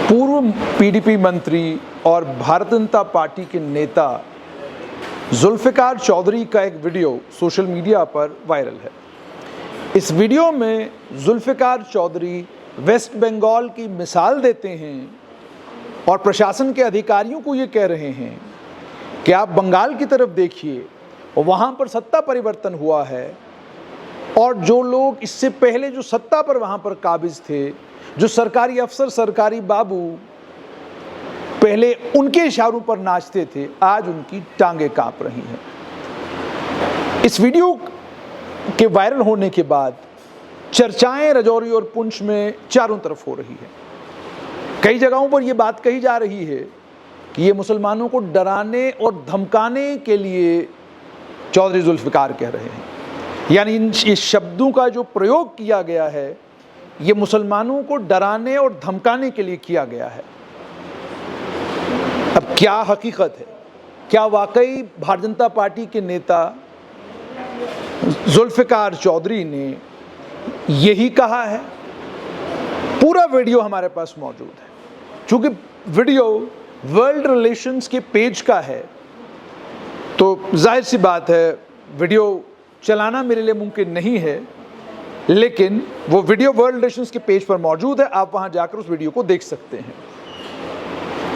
पूर्व पीडीपी मंत्री और भारतीय जनता पार्टी के नेता जुल्फिकार चौधरी का एक वीडियो सोशल मीडिया पर वायरल है। इस वीडियो में जुल्फिकार चौधरी वेस्ट बंगाल की मिसाल देते हैं और प्रशासन के अधिकारियों को ये कह रहे हैं कि आप बंगाल की तरफ देखिए, वहाँ पर सत्ता परिवर्तन हुआ है और जो लोग इससे पहले जो सत्ता पर वहाँ पर काबिज थे, जो सरकारी अफसर, सरकारी बाबू पहले उनके इशारों पर नाचते थे, आज उनकी टांगें कांप रही हैं। इस वीडियो के वायरल होने के बाद चर्चाएं राजौरी और पुंछ में चारों तरफ हो रही है। कई जगहों पर यह बात कही जा रही है कि ये मुसलमानों को डराने और धमकाने के लिए चौधरी जुल्फिकार कह रहे हैं, यानी इन शब्दों का जो प्रयोग किया गया है ये मुसलमानों को डराने और धमकाने के लिए किया गया है। अब क्या हकीकत है? क्या वाकई भारतीय जनता पार्टी के नेता जुल्फिकार चौधरी ने यही कहा है? पूरा वीडियो हमारे पास मौजूद है। चूंकि वीडियो वर्ल्ड रिलेशंस के पेज का है तो जाहिर सी बात है वीडियो चलाना मेरे लिए मुमकिन नहीं है, लेकिन वो वीडियो वर्ल्ड रिलेशंस के पेज पर मौजूद है, आप वहां जाकर उस वीडियो को देख सकते हैं।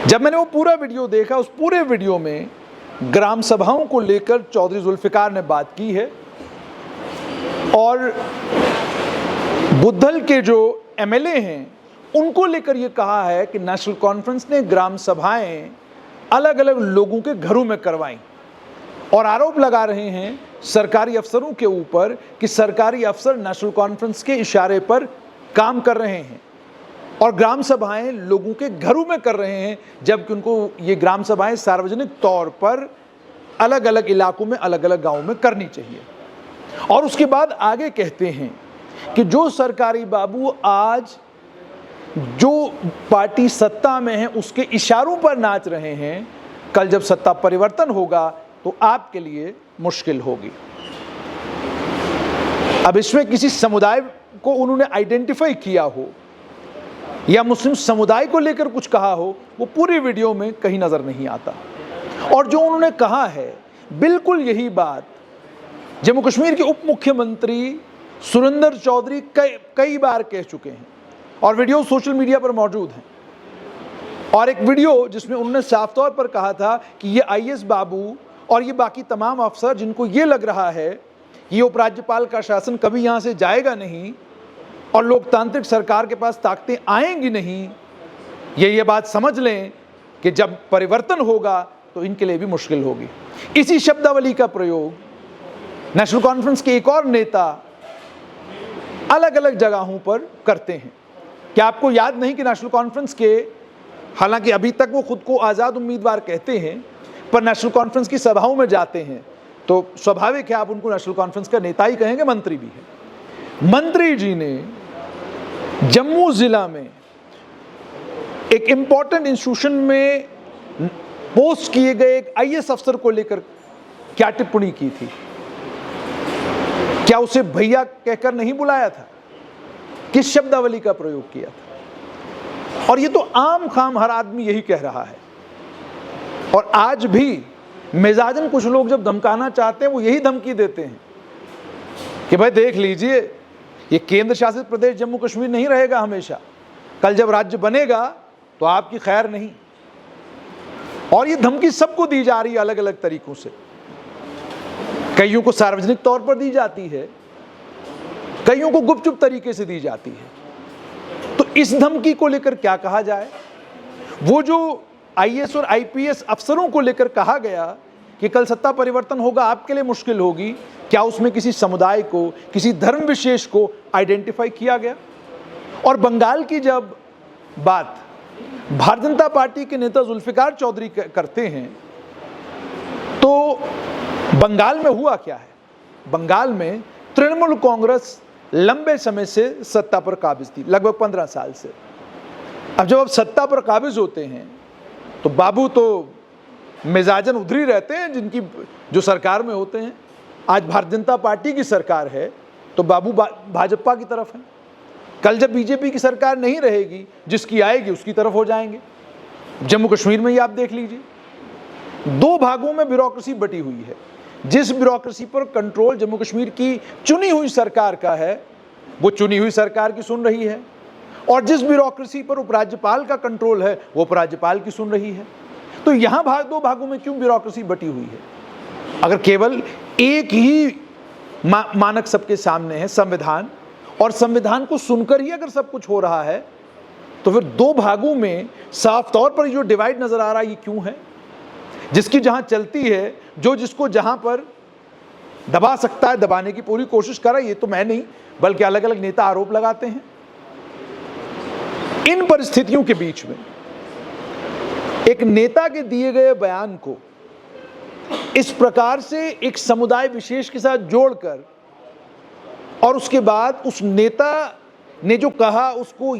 जब मैंने वो पूरा वीडियो देखा, उस पूरे वीडियो में ग्राम सभाओं को लेकर चौधरी जुल्फिकार ने बात की है और बुद्धल के जो एमएलए हैं उनको लेकर ये कहा है कि नेशनल कॉन्फ्रेंस ने ग्राम सभाएं अलग अलग लोगों के घरों में करवाई और आरोप लगा रहे हैं सरकारी अफसरों के ऊपर कि सरकारी अफसर नेशनल कॉन्फ्रेंस के इशारे पर काम कर रहे हैं और ग्राम सभाएं लोगों के घरों में कर रहे हैं, जबकि उनको ये ग्राम सभाएं सार्वजनिक तौर पर अलग अलग इलाकों में, अलग अलग गांवों में करनी चाहिए। और उसके बाद आगे कहते हैं कि जो सरकारी बाबू आज जो पार्टी सत्ता में है उसके इशारों पर नाच रहे हैं, कल जब सत्ता परिवर्तन होगा तो आपके लिए मुश्किल होगी। अब इसमें किसी समुदाय को उन्होंने आइडेंटिफाई किया हो या मुस्लिम समुदाय को लेकर कुछ कहा हो, वो पूरी वीडियो में कहीं नजर नहीं आता। और जो उन्होंने कहा है बिल्कुल यही बात जम्मू कश्मीर के उप मुख्यमंत्री सुरेंद्र चौधरी कई बार कह चुके हैं और वीडियो सोशल मीडिया पर मौजूद है। और एक वीडियो जिसमें उन्होंने साफ तौर पर कहा था कि ये आईएएस बाबू और ये बाकी तमाम अफसर जिनको ये लग रहा है ये उपराज्यपाल का शासन कभी यहाँ से जाएगा नहीं और लोकतांत्रिक सरकार के पास ताकतें आएंगी नहीं, ये बात समझ लें कि जब परिवर्तन होगा तो इनके लिए भी मुश्किल होगी। इसी शब्दावली का प्रयोग नेशनल कॉन्फ्रेंस के एक और नेता अलग अलग जगहों पर करते हैं। क्या आपको याद नहीं कि नेशनल कॉन्फ्रेंस के, हालांकि अभी तक वो खुद को आज़ाद उम्मीदवार कहते हैं, पर नेशनल कॉन्फ्रेंस की सभाओं में जाते हैं तो स्वाभाविक है आप उनको नेशनल कॉन्फ्रेंस का नेता ही कहेंगे, मंत्री भी है। मंत्री जी ने जम्मू जिला में एक इंपॉर्टेंट इंस्टीट्यूशन में पोस्ट किए गए एक आईएएस अफसर को लेकर क्या टिप्पणी की थी? क्या उसे भैया कहकर नहीं बुलाया था? किस शब्दावली का प्रयोग किया था? और ये तो आम खाम हर आदमी यही कह रहा है। और आज भी मिजाजन कुछ लोग जब धमकाना चाहते हैं वो यही धमकी देते हैं कि भाई देख लीजिए ये केंद्र शासित प्रदेश जम्मू कश्मीर नहीं रहेगा हमेशा, कल जब राज्य बनेगा तो आपकी खैर नहीं। और ये धमकी सबको दी जा रही है अलग अलग तरीकों से। कईयों को सार्वजनिक तौर पर दी जाती है, कईयों को गुपचुप तरीके से दी जाती है। तो इस धमकी को लेकर क्या कहा जाए? वो जो आईएएस और आईपीएस अफसरों को लेकर कहा गया कि कल सत्ता परिवर्तन होगा, आपके लिए मुश्किल होगी, क्या उसमें किसी समुदाय को, किसी धर्म विशेष को आइडेंटिफाई किया गया? और बंगाल की जब बात भारतीय जनता पार्टी के नेता जुल्फिकार चौधरी करते हैं तो बंगाल में हुआ क्या है? बंगाल में तृणमूल कांग्रेस लंबे समय से सत्ता पर काबिज थी, लगभग 15 साल से। अब जब आप सत्ता पर काबिज होते हैं तो बाबू तो मिजाजन उधर ही रहते हैं जिनकी जो सरकार में होते हैं। आज भारतीय जनता पार्टी की सरकार है तो बाबू भाजपा की तरफ है कल जब बीजेपी की सरकार नहीं रहेगी, जिसकी आएगी उसकी तरफ हो जाएंगे। जम्मू कश्मीर में ही आप देख लीजिए, 2 भागों में ब्यूरोक्रेसी बटी हुई है। जिस ब्यूरोक्रेसी पर कंट्रोल जम्मू कश्मीर की चुनी हुई सरकार का है, वो चुनी हुई सरकार की सुन रही है, और जिस ब्यूरोक्रेसी पर उपराज्यपाल का कंट्रोल है, वो उपराज्यपाल की सुन रही है। तो यहां 2 भागों में क्यों ब्यूरोक्रेसी बटी हुई है? अगर केवल एक ही मानक सबके सामने है, संविधान, और संविधान को सुनकर ही अगर सब कुछ हो रहा है, तो फिर 2 भागों में साफ तौर पर जो डिवाइड नजर आ रहा है, ये क्यों है? जिसकी जहां चलती है, जो जिसको जहां पर दबा सकता है, दबाने की पूरी कोशिश कर रहा है। ये तो मैं नहीं, बल्कि अलग अलग नेता आरोप लगाते हैं। इन परिस्थितियों के बीच में एक नेता के दिए गए बयान को इस प्रकार से एक समुदाय विशेष के साथ जोड़कर, और उसके बाद उस नेता ने जो कहा उसको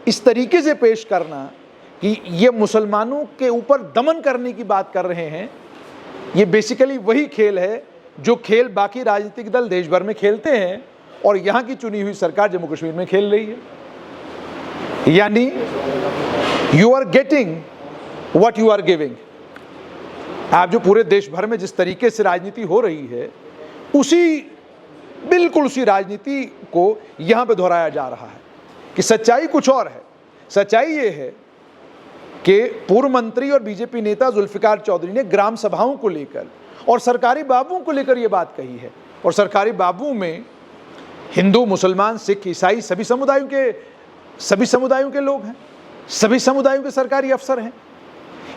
इस तरीके से पेश करना कि ये मुसलमानों के ऊपर दमन करने की बात कर रहे हैं, ये बेसिकली वही खेल है जो खेल बाकी राजनीतिक दल देश भर में खेलते हैं और यहाँ की चुनी हुई सरकार जम्मू कश्मीर में खेल रही है। यानी you are getting what you are giving. आप जो पूरे देश भर में जिस तरीके से राजनीति हो रही है, बिल्कुल उसी राजनीति को यहाँ पे दोहराया जा रहा है कि सच्चाई कुछ और है। सच्चाई ये है कि पूर्व मंत्री और बीजेपी नेता जुल्फिकार चौधरी ने ग्राम सभाओं को लेकर और सरकारी बाबुओं को लेकर ये बात कही है, और सरकारी बाबुओं में हिंदू, मुसलमान, सिख, ईसाई सभी समुदायों के लोग हैं, सभी समुदायों के सरकारी अफसर हैं।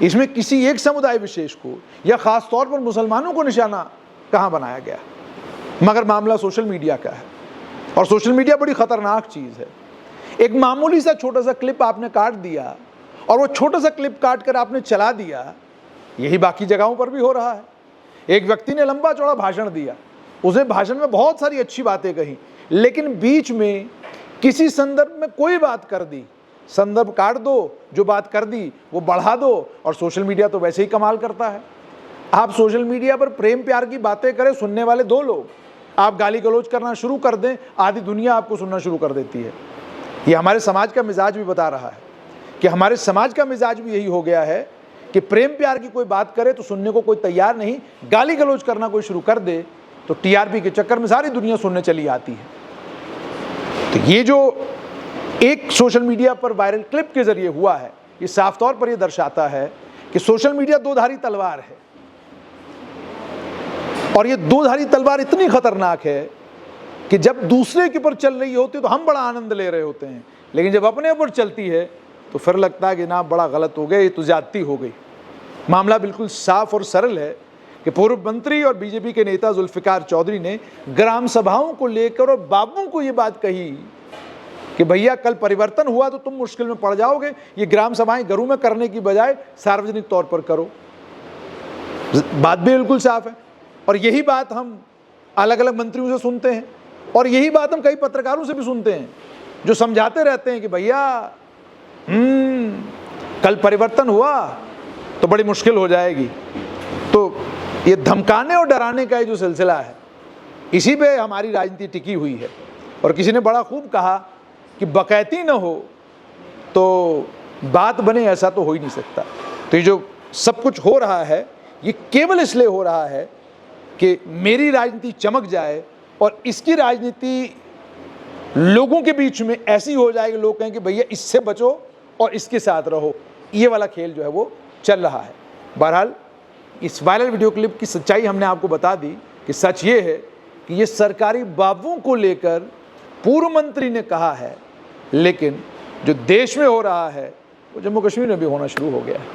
इसमें किसी एक समुदाय विशेष को या खास तौर पर मुसलमानों को निशाना कहाँ बनाया गया? मगर मामला सोशल मीडिया का है, और सोशल मीडिया बड़ी खतरनाक चीज़ है। एक मामूली सा छोटा सा क्लिप आपने काट दिया, और वो छोटा सा क्लिप काट कर आपने चला दिया। यही बाकी जगहों पर भी हो रहा है। एक व्यक्ति ने लंबा चौड़ा भाषण दिया, उसने भाषण में बहुत सारी अच्छी बातें कही, लेकिन बीच में किसी संदर्भ में कोई बात कर दी, संदर्भ काट दो, जो बात कर दी वो बढ़ा दो, और सोशल मीडिया तो वैसे ही कमाल करता है। आप सोशल मीडिया पर प्रेम प्यार की बातें करें, सुनने वाले 2 लोग, आप गाली गलौज करना शुरू कर दें, आधी दुनिया आपको सुनना शुरू कर देती है। ये हमारे समाज का मिजाज भी बता रहा है कि हमारे समाज का मिजाज भी यही हो गया है कि प्रेम प्यार की कोई बात करे तो सुनने को कोई तैयार नहीं, गाली गलौज करना कोई शुरू कर दे तो टीआरपी के चक्कर में सारी दुनिया सुनने चली आती है। तो ये जो एक सोशल मीडिया पर वायरल क्लिप के जरिए हुआ है, ये साफ तौर पर ये दर्शाता है कि सोशल मीडिया 2धारी तलवार है, और ये 2धारी तलवार इतनी खतरनाक है कि जब दूसरे के ऊपर चल रही होती है तो हम बड़ा आनंद ले रहे होते हैं, लेकिन जब अपने ऊपर चलती है तो फिर लगता है कि ना बड़ा गलत हो गया, ये तो ज्यादती हो गई। मामला बिल्कुल साफ और सरल है कि पूर्व मंत्री और बीजेपी के नेता जुल्फिकार चौधरी ने ग्राम सभाओं को लेकर और बाबुओं को ये बात कही कि भैया कल परिवर्तन हुआ तो तुम मुश्किल में पड़ जाओगे, ये ग्राम सभाएं घरों में करने की बजाय सार्वजनिक तौर पर करो। बात भी बिल्कुल साफ है, और यही बात हम अलग अलग मंत्रियों से सुनते हैं, और यही बात हम कई पत्रकारों से भी सुनते हैं जो समझाते रहते हैं कि भैया कल परिवर्तन हुआ तो बड़ी मुश्किल हो जाएगी। तो ये धमकाने और डराने का ये जो सिलसिला है, इसी पे हमारी राजनीति टिकी हुई है। और किसी ने बड़ा खूब कहा कि बकैती न हो तो बात बने, ऐसा तो हो ही नहीं सकता। तो ये जो सब कुछ हो रहा है, ये केवल इसलिए हो रहा है कि मेरी राजनीति चमक जाए, और इसकी राजनीति लोगों के बीच में ऐसी हो जाए कि लोग कहें कि भैया इससे बचो और इसके साथ रहो। ये वाला खेल जो है वो चल रहा है। बहरहाल इस वायरल वीडियो क्लिप की सच्चाई हमने आपको बता दी कि सच ये है कि ये सरकारी बाबुओं को लेकर पूर्व मंत्री ने कहा है, लेकिन जो देश में हो रहा है वो जम्मू कश्मीर में भी होना शुरू हो गया है।